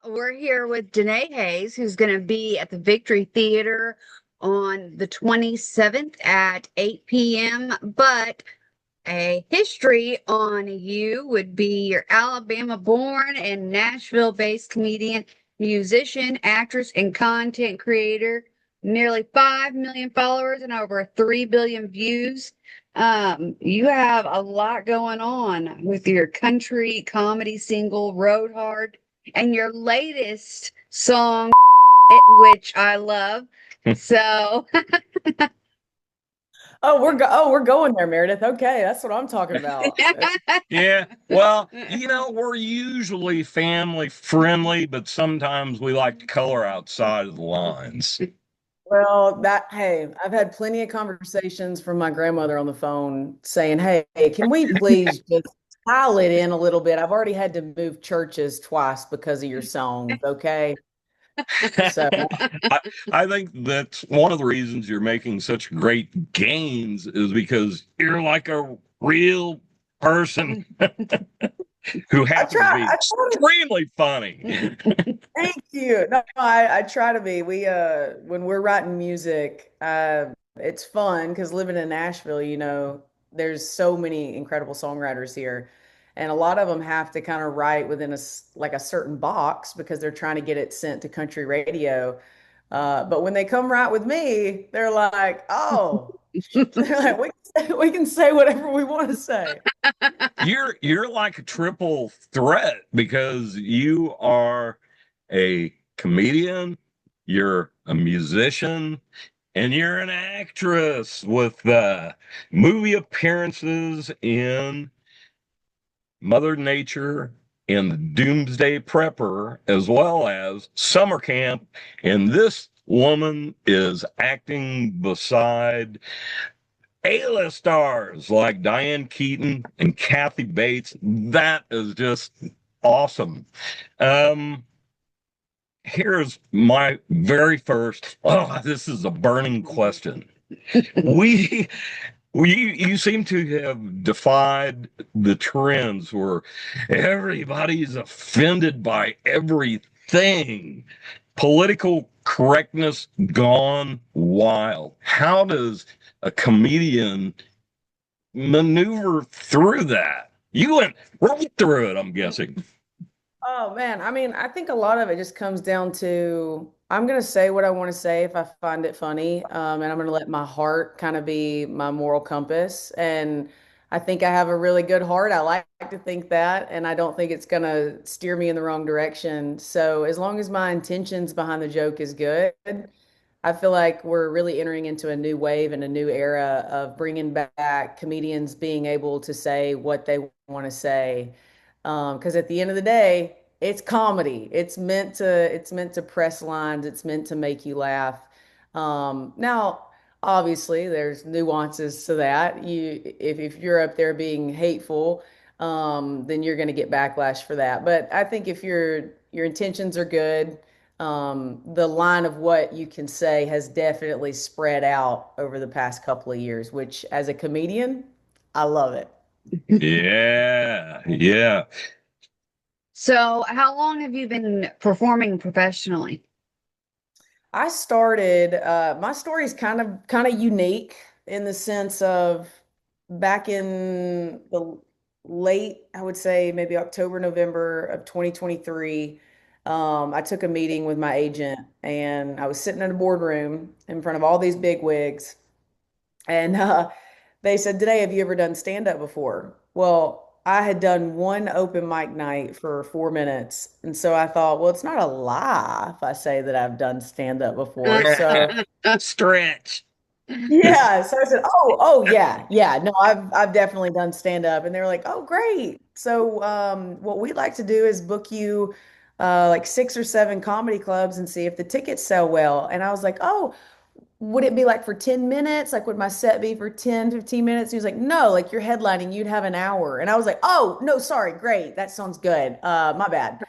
We're here with Danae Hays, who's going to be at the Victory Theater on the 27th at 8 p.m. But a history on you would be you're Alabama born and Nashville based comedian, musician, actress, and content creator. Nearly 5 million followers and over 3 billion views. You have a lot going on with your country comedy single, Road Hard, and your latest song, which I love. So, we're going there, Meredith. Okay, that's what I'm talking about. Yeah, well, we're usually family friendly, but sometimes we like to color outside of the lines. Well, hey, I've had plenty of conversations from my grandmother on the phone saying, "Hey, can we please just dial it in a little bit? I've already had to move churches twice because of your songs, okay?" So, I, I think that's one of the reasons you're making such great gains is because you're like a real person who I happens to try. be I try to. extremely funny. Thank you. No, I try to be. When we're writing music, it's fun because living in Nashville, there's so many incredible songwriters here, and a lot of them have to kind of write within like a certain box because they're trying to get it sent to country radio. But when they come write with me, they're like, "Oh, they're like, we can say whatever we want to say." You're like a triple threat because you are a comedian, you're a musician, and you're an actress with movie appearances in Mother Nature and the Doomsday Prepper, as well as Summer Camp. And this woman is acting beside A-list stars like Diane Keaton and Kathy Bates. That is just awesome. Um, Here's my very first. Oh, this is a burning question. We, you seem to have defied the trends where everybody's offended by everything. Political correctness gone wild. How does a comedian maneuver through that? You went right through it, I'm guessing. Oh man, I mean, I think a lot of it just comes down to I'm gonna say what I want to say if I find it funny, and I'm gonna let my heart kind of be my moral compass. And I think I have a really good heart. I like to think that, and I don't think it's gonna steer me in the wrong direction. So as long as my intentions behind the joke is good, I feel like we're really entering into a new wave and a new era of bringing back comedians being able to say what they want to say. Because at the end of the day, it's comedy. It's meant to press lines. It's meant to make you laugh. Now, obviously, there's nuances to that. If you're up there being hateful, then you're going to get backlash for that. But I think if your intentions are good, the line of what you can say has definitely spread out over the past couple of years, which as a comedian, I love it. Yeah, yeah. so how long have you been performing professionally? I started, my story is kind of unique in the sense of back in the late, I would say maybe October, November of 2023. I took a meeting with my agent and I was sitting in a boardroom in front of all these big wigs. And they said, "Today, have you ever done stand up before?" Well, I had done one open mic night for 4 minutes. And so I thought, well, it's not a lie if I say that I've done stand up before. So Stretch. yeah. So I said, yeah, yeah. No, I've definitely done stand up. And they were like, "Oh, great." So what we'd like to do is book you like 6 or 7 comedy clubs and see if the tickets sell well. And I was like, "Oh, would it be like for 10 minutes? Like, would my set be for 10, 15 minutes?" He was like, "No, like you're headlining, you'd have an hour." And I was like, "Oh, no, sorry. Great. That sounds good. My bad."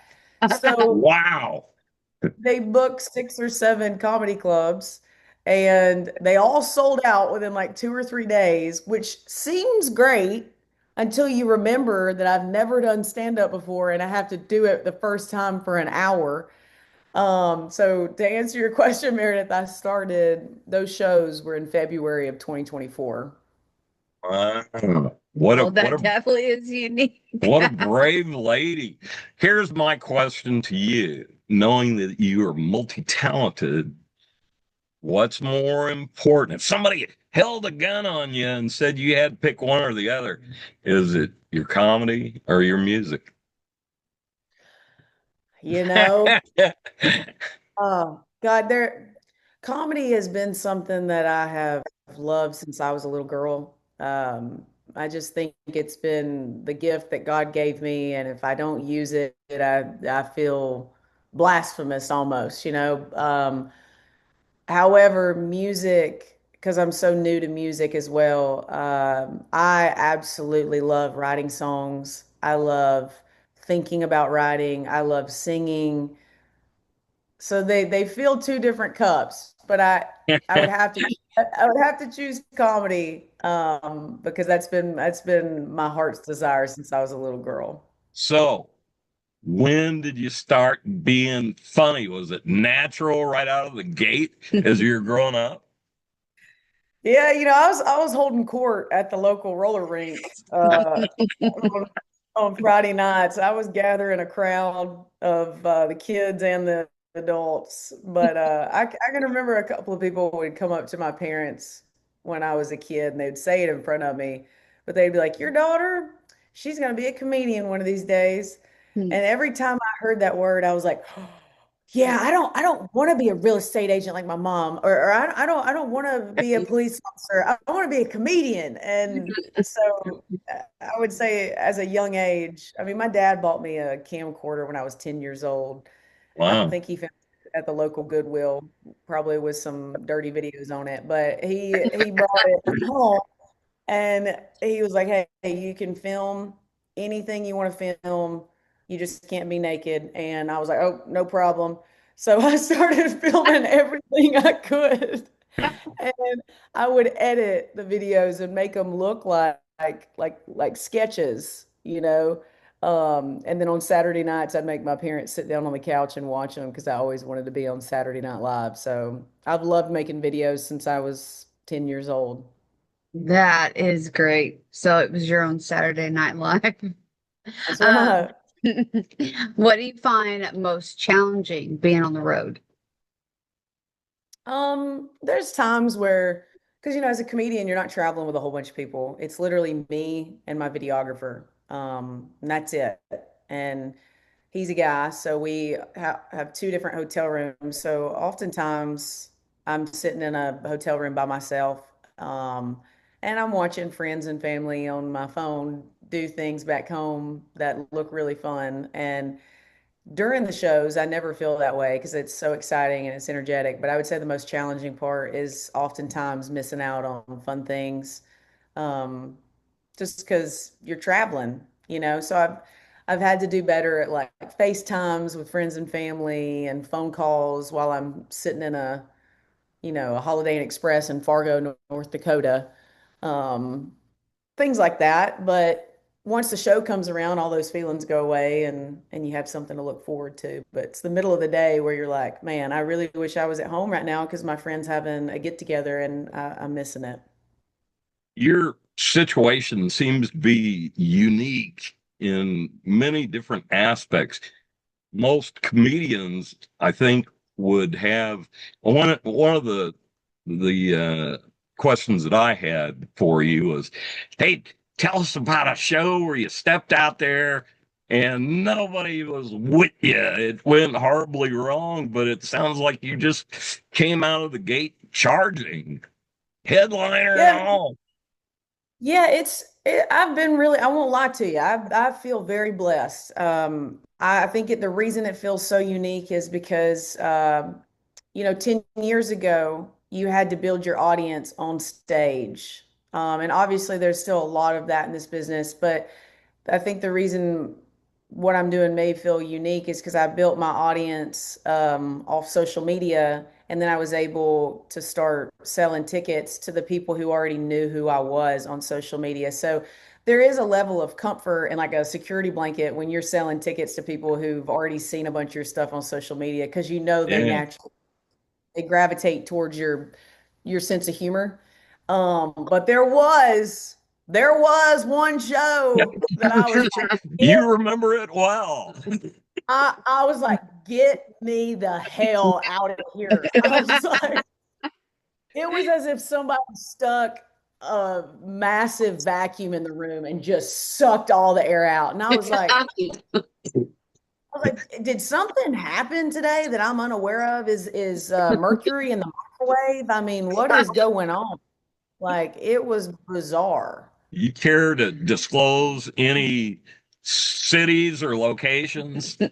So Wow. they booked 6 or 7 comedy clubs and they all sold out within like 2 or 3 days, which seems great until you remember that I've never done stand up before and I have to do it the first time for an hour. So to answer your question, Meredith, I started those shows were in February of 2024. Wow. What a Oh, what that a definitely is unique. what a brave lady. Here's my question to you, knowing that you are multi-talented, what's more important? If somebody held a gun on you and said you had to pick one or the other, is it your comedy or your music? You know, oh God, comedy has been something that I have loved since I was a little girl. I just think it's been the gift that God gave me, and if I don't use it, I feel blasphemous almost, you know. However, music, because I'm so new to music as well, I absolutely love writing songs. I love thinking about writing. I love singing. So they fill two different cups, but I would have to I would have to choose comedy because that's been my heart's desire since I was a little girl. So, when did you start being funny? Was it natural right out of the gate as you were growing up? Yeah, I was holding court at the local roller rink on Friday nights. I was gathering a crowd of the kids and the adults, but I can remember a couple of people would come up to my parents when I was a kid and they'd say it in front of me, but they'd be like, "Your daughter, she's going to be a comedian one of these days." And every time I heard that word, I was like, yeah, I don't want to be a real estate agent like my mom, or I don't want to be a police officer. I want to be a comedian. And so I would say as a young age, I mean, my dad bought me a camcorder when I was 10 years old. I Wow. think he found it at the local Goodwill, probably with some dirty videos on it, but he brought it home and he was like, "Hey, you can film anything you want to film. You just can't be naked." And I was like, "Oh, no problem." So I started filming everything I could. And I would edit the videos and make them look like sketches, you know. And then on Saturday nights, I'd make my parents sit down on the couch and watch them because I always wanted to be on Saturday Night Live. So I've loved making videos since I was 10 years old. That is great. So it was your own Saturday Night Live. That's Um, right. what do you find most challenging being on the road? There's times where, because as a comedian, you're not traveling with a whole bunch of people. It's literally me and my videographer. And that's it. And he's a guy, so we have two different hotel rooms. So oftentimes I'm sitting in a hotel room by myself, and I'm watching friends and family on my phone do things back home that look really fun. And during the shows, I never feel that way because it's so exciting and it's energetic. But I would say the most challenging part is oftentimes missing out on fun things, um, just because you're traveling, you know. So I've had to do better at like FaceTimes with friends and family and phone calls while I'm sitting in a Holiday Inn Express in Fargo, North Dakota. Um, Things like that. But once the show comes around, all those feelings go away and you have something to look forward to. But it's the middle of the day where you're like, man, I really wish I was at home right now because my friend's having a get together and I'm missing it. Your situation seems to be unique in many different aspects. Most comedians, I think, would have one of the questions that I had for you was, hey, tell us about a show where you stepped out there and nobody was with you. It went horribly wrong, but it sounds like you just came out of the gate charging, headliner and Yeah, all. yeah, I've been really, I won't lie to you. I feel very blessed. I think the reason it feels so unique is because, 10 years ago, you had to build your audience on stage. And obviously there's still a lot of that in this business, but I think the reason what I'm doing may feel unique is because I built my audience off social media, and then I was able to start selling tickets to the people who already knew who I was on social media. So there is a level of comfort and like a security blanket when you're selling tickets to people who've already seen a bunch of your stuff on social media because you know they Yeah. naturally they gravitate towards your sense of humor. But there was one show that I was like, You remember it well. I was like, get me the hell out of here. I was like, it was as if somebody stuck a massive vacuum in the room and just sucked all the air out. And I was like, did something happen today that I'm unaware of? Is mercury in the microwave? I mean, what is going on? Like, it was bizarre. You care to disclose any cities or locations? I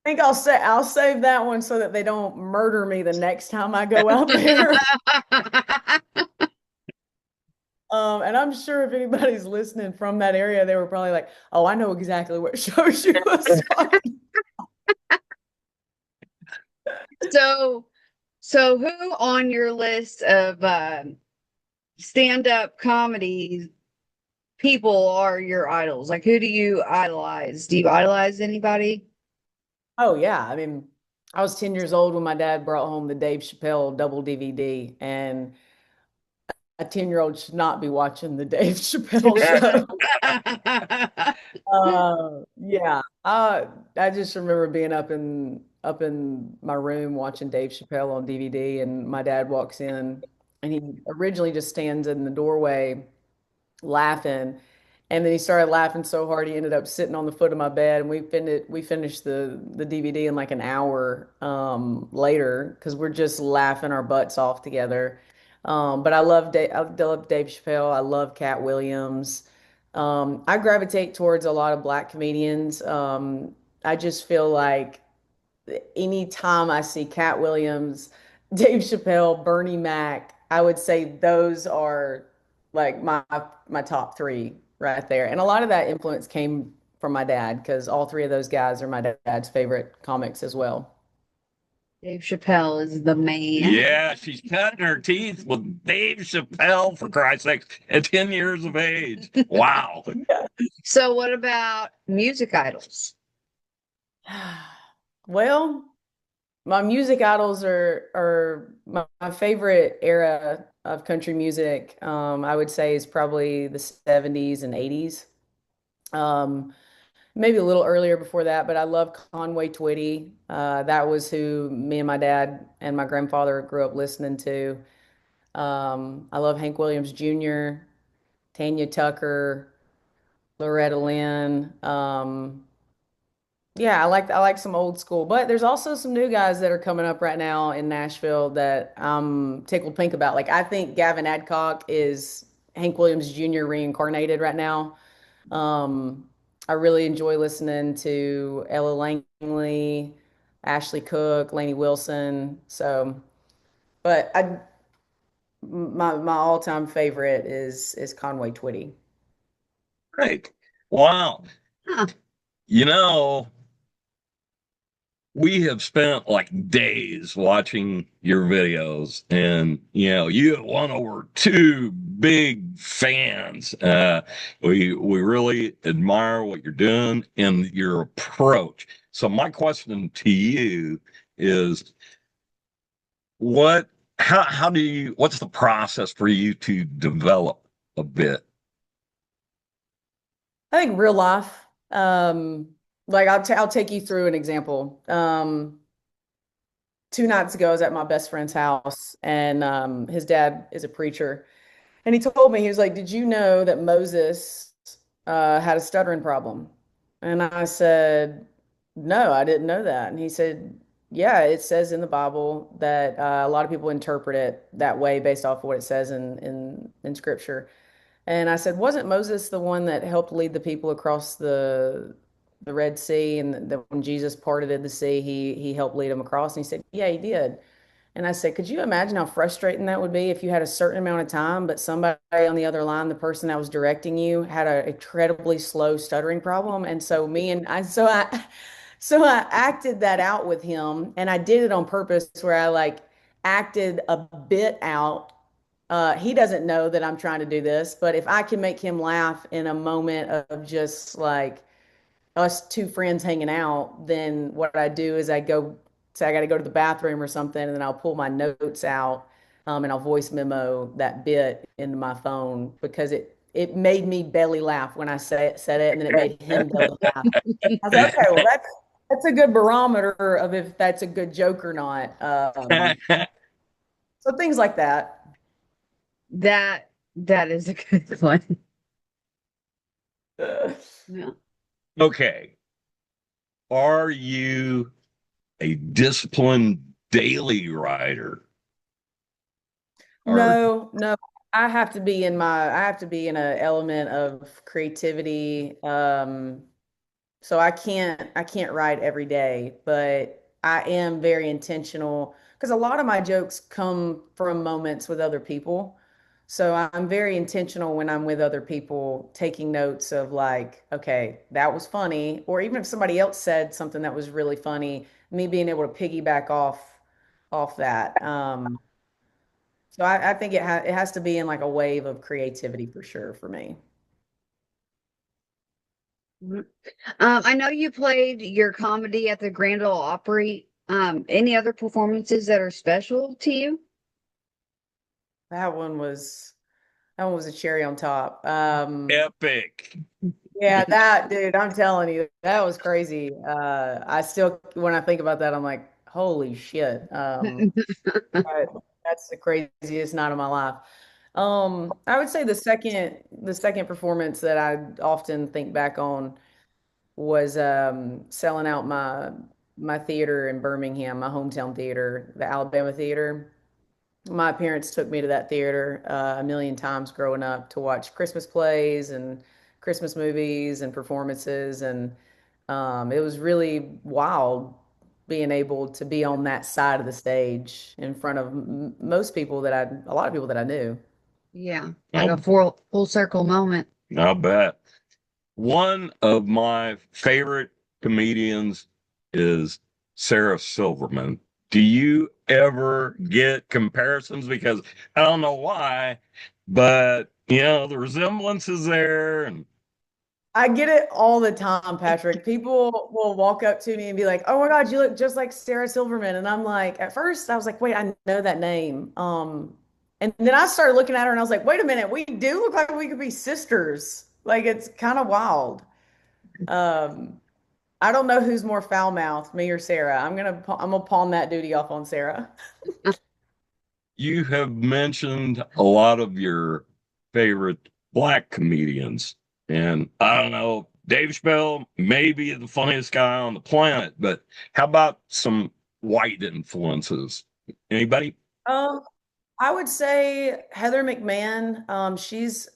think I'll save that one so that they don't murder me the next time I go out there. And I'm sure if anybody's listening from that area, they were probably like, "Oh, I know exactly what show she was talking." So, so who on your list of stand-up comedy people are your idols? Like, who do you idolize? Do you idolize anybody? Oh yeah, I mean, I was 10 years old when my dad brought home the Dave Chappelle double DVD, and a 10-year-old should not be watching the Dave Chappelle show. Yeah, I just remember being up in my room watching Dave Chappelle on DVD, and my dad walks in, and he originally just stands in the doorway laughing, and then he started laughing so hard he ended up sitting on the foot of my bed, and we finished the DVD in like an hour later because we're just laughing our butts off together. But I love Dave Chappelle. I love Cat Williams. I gravitate towards a lot of black comedians. I just feel like anytime I see Cat Williams, Dave Chappelle, Bernie Mac, I would say those are like my top three right there. And a lot of that influence came from my dad because all three of those guys are my dad's favorite comics as well. Dave Chappelle is the man. Yeah, she's cutting her teeth with Dave Chappelle, for Christ's sake, at 10 years of age. Wow. So, what about music idols? Well, my music idols are my favorite era of country music. I would say is probably the 70s and 80s. Um, Maybe a little earlier before that, but I love Conway Twitty. That was who me and my dad and my grandfather grew up listening to. I love Hank Williams Jr., Tanya Tucker, Loretta Lynn. Yeah, I like some old school, but there's also some new guys that are coming up right now in Nashville that I'm tickled pink about. Like I think Gavin Adcock is Hank Williams Jr. reincarnated right now. I really enjoy listening to Ella Langley, Ashley Cook, Lainey Wilson. So, but my all-time favorite is Conway Twitty. Right. Wow. Huh. You know, we have spent like days watching your videos, and you have won over two big fans. We really admire what you're doing and your approach. So my question to you is, what how do you what's the process for you to develop a bit? I think real life. Like I'll take you through an example. 2 nights ago, I was at my best friend's house, and his dad is a preacher. And he told me, he was like, "Did you know that Moses had a stuttering problem?" And I said, "No, I didn't know that." And he said, "Yeah, it says in the Bible that a lot of people interpret it that way based off of what it says in Scripture." And I said, "Wasn't Moses the one that helped lead the people across the Red Sea, and that when Jesus parted the sea, he helped lead them across?" And he said, "Yeah, he did." And I said, "Could you imagine how frustrating that would be if you had a certain amount of time, but somebody on the other line, the person that was directing you, had an incredibly slow stuttering problem?" And so me and I, so I acted that out with him, and I did it on purpose, where I like acted a bit out He doesn't know that I'm trying to do this, but if I can make him laugh in a moment of just like us two friends hanging out, then what I do is I go say I got to go to the bathroom or something, and then I'll pull my notes out, and I'll voice memo that bit into my phone because it made me belly laugh when I said it, and then it made him belly laugh. I was like, okay, well that's a good barometer of if that's a good joke or not. So things like that. That is a good one. Yeah. Okay. Are you a disciplined daily writer? Or No, no. I have to be in an element of creativity. So I can't write every day, but I am very intentional because a lot of my jokes come from moments with other people. So I'm very intentional when I'm with other people, taking notes of like, okay, that was funny, or even if somebody else said something that was really funny, me being able to piggyback off that. So I think it has to be in like a wave of creativity for sure for me. Mhm. I know you played your comedy at the Grand Ole Opry. Any other performances that are special to you? That one was that one was a cherry on top. epic. Yeah, that dude, I'm telling you, that was crazy. I still, when I think about that, I'm like, holy shit. I- that's the craziest night of my life. I would say the second performance that I often think back on was selling out my theater in Birmingham, my hometown theater, the Alabama Theater. My parents took me to that theater a million times growing up to watch Christmas plays and Christmas movies and performances, and it was really wild being able to be on that side of the stage in front of most people a lot of people that I knew. Yeah, like a I'll, full circle moment. I'll bet. One of my favorite comedians is Sarah Silverman. Do you ever get comparisons? Because I don't know why, but the resemblance is there. And I get it all the time, Patrick. People will walk up to me and be like, "Oh my God, you look just like Sarah Silverman." And I'm like, at first I was like, "Wait, I know that name." And then I started looking at her and I was like, "Wait a minute, we do look like we could be sisters." Like it's kind of wild. Um, I don't know who's more foul-mouthed, me or Sarah. I'm gonna pawn that duty off on Sarah. you have mentioned a lot of your favorite black comedians. And I don't know, Dave Chappelle may be the funniest guy on the planet, but how about some white influences? Anybody? Um, I would say Heather McMahon. She's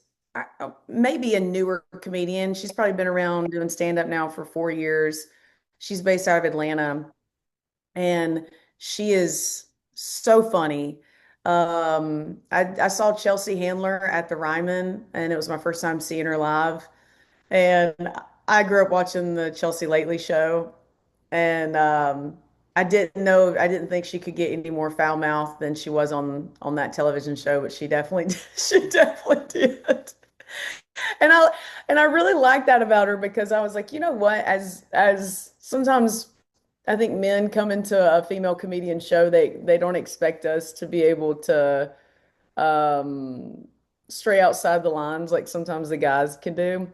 maybe a newer comedian. She's probably been around doing stand up now for 4 years. She's based out of Atlanta, and she is so funny. I saw Chelsea Handler at the Ryman, and it was my first time seeing her live. And I grew up watching the Chelsea Lately show, and I didn't think she could get any more foul mouthed than she was on that television show, but she definitely she definitely did. And I really like that about her because I was like, you know what, as sometimes I think men come into a female comedian show, they don't expect us to be able to um stray outside the lines like sometimes the guys can do.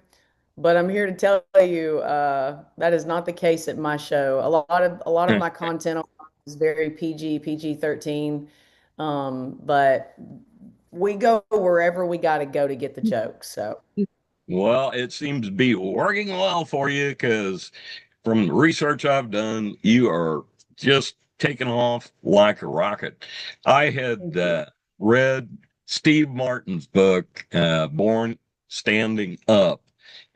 But I'm here to tell you that is not the case at my show. A lot of my content is very PG 13. But we go wherever we got to go to get the jokes. So Well, it seems to be working well for you because from the research I've done, you are just taking off like a rocket. I had thank you. read Steve Martin's book, Born Standing Up,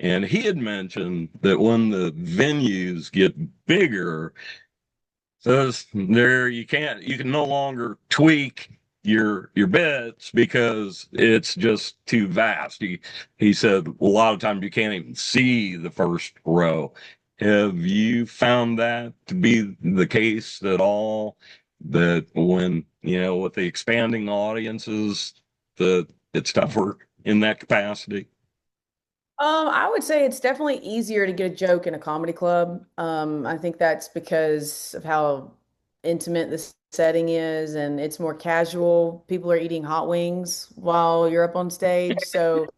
and he had mentioned that when the venues get bigger, says there you can no longer tweak your bits because it's just too vast. He said a lot of times you can't even see the first row. Have you found that to be the case at all? That when with the expanding audiences, that it's tougher in that capacity? I would say it's definitely easier to get a joke in a comedy club. I think that's because of how intimate this setting is, and it's more casual. People are eating hot wings while you're up on stage, so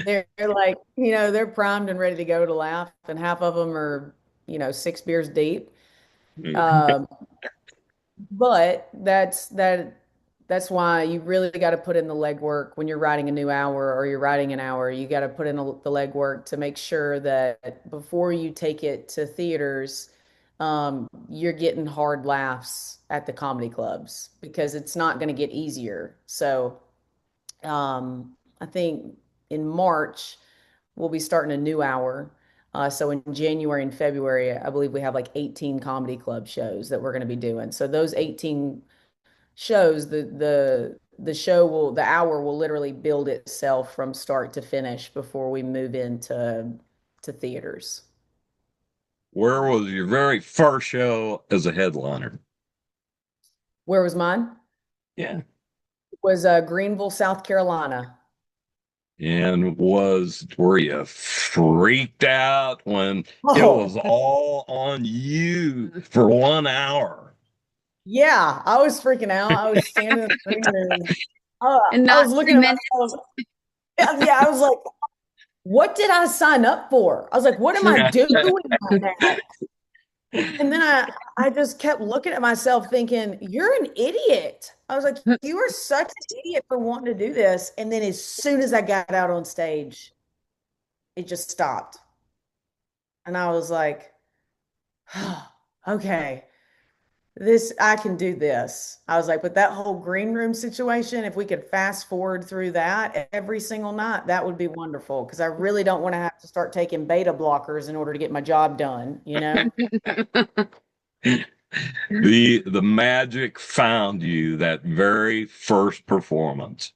they're like, they're primed and ready to go to laugh, and half of them are, 6 beers deep. Um, but that's why you really got to put in the legwork when you're writing a new hour or you're writing an hour. You got to put in the legwork to make sure that before you take it to theaters, you're getting hard laughs at the comedy clubs because it's not going to get easier. So, I think in March we'll be starting a new hour. So in January and February, I believe we have like 18 comedy club shows that we're going to be doing. So those 18 shows, the hour will literally build itself from start to finish before we move into theaters. Where was your very first show as a headliner? Where was mine? Yeah. Was Greenville, South Carolina. And were you freaked out when it Oh, was all on you for 1 hour? yeah, I was freaking out. I was standing in the green room. And I not was looking at 2 minutes. myself. Yeah, I was like, what did I sign up for? I was like, what am I doing right now? And then I just kept looking at myself thinking, you're an idiot. I was like, you are such an idiot for wanting to do this. And then as soon as I got out on stage, it just stopped. And I was like, oh, okay, I can do this. I was like, but that whole green room situation, if we could fast forward through that every single night, that would be wonderful. Because I really don't want to have to start taking beta blockers in order to get my job done, you know? The magic found you that very first performance.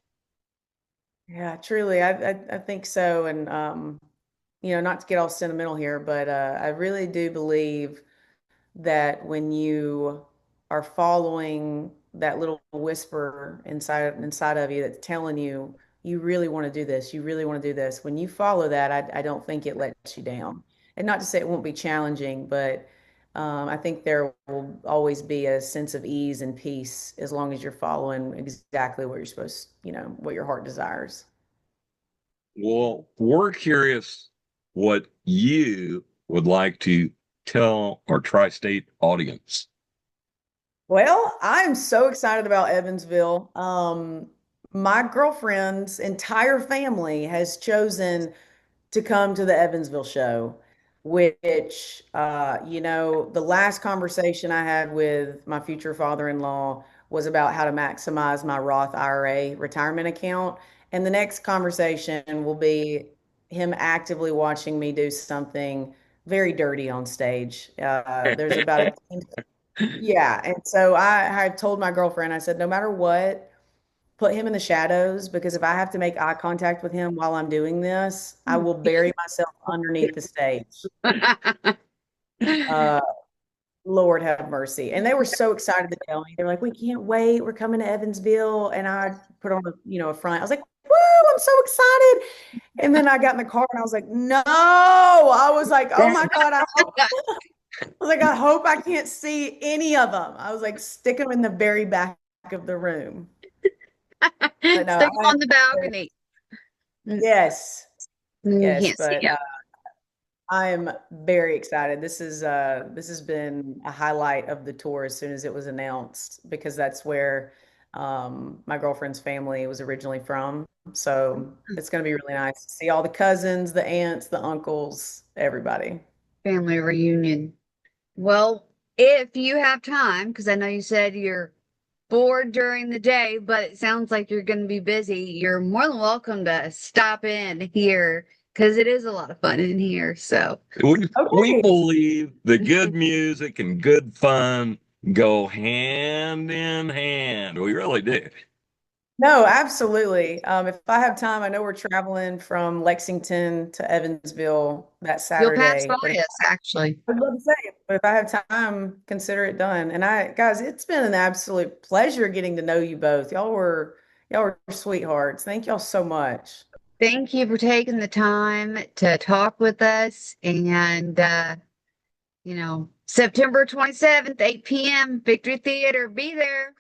Yeah, truly, I think so. And not to get all sentimental here, but I really do believe that when you are following that little whisper inside of you that's telling you you really want to do this, you really want to do this. When you follow that, I don't think it lets you down. And not to say it won't be challenging, but I think there will always be a sense of ease and peace as long as you're following exactly what you're supposed, what your heart desires. Well, we're curious what you would like to tell our tri-state audience. Well, I'm so excited about Evansville. My girlfriend's entire family has chosen to come to the Evansville show, which, the last conversation I had with my future father-in-law was about how to maximize my Roth IRA retirement account. And the next conversation will be him actively watching me do something very dirty on stage. There's about a yeah, and so I told my girlfriend, I said, no matter what, put him in the shadows because if I have to make eye contact with him while I'm doing this, I will bury myself underneath the stage. Uh, Lord have mercy. And they were so excited to tell me. They were like, we can't wait. We're coming to Evansville. And I put on a front. I was like, woo, I'm so excited. And then I got in the car and I was like, no. I was like, oh my God, I hope I can't see any of them. I was like, stick them in the very back of the room. But no, Stick 'em on the balcony. yes, You yes, can't see but it. I am very excited. This has been a highlight of the tour as soon as it was announced because that's where my girlfriend's family was originally from. So it's going to be really nice to see all the cousins, the aunts, the uncles, everybody. Family reunion. Well, if you have time, because I know you said you're bored during the day, but it sounds like you're going to be busy, you're more than welcome to stop in here because it is a lot of fun in here. So, We Okay. believe that good music and good fun go hand in hand. We really do. No, absolutely. If I have time, I know we're traveling from Lexington to Evansville that you'll pass by Saturday, but if us, actually. I'd love to say it, but if I have time, consider it done. And guys, it's been an absolute pleasure getting to know you both. Y'all are sweethearts. Thank y'all so much. Thank you for taking the time to talk with us. And, September 27th, 8 p.m., Victory Theater. Be there.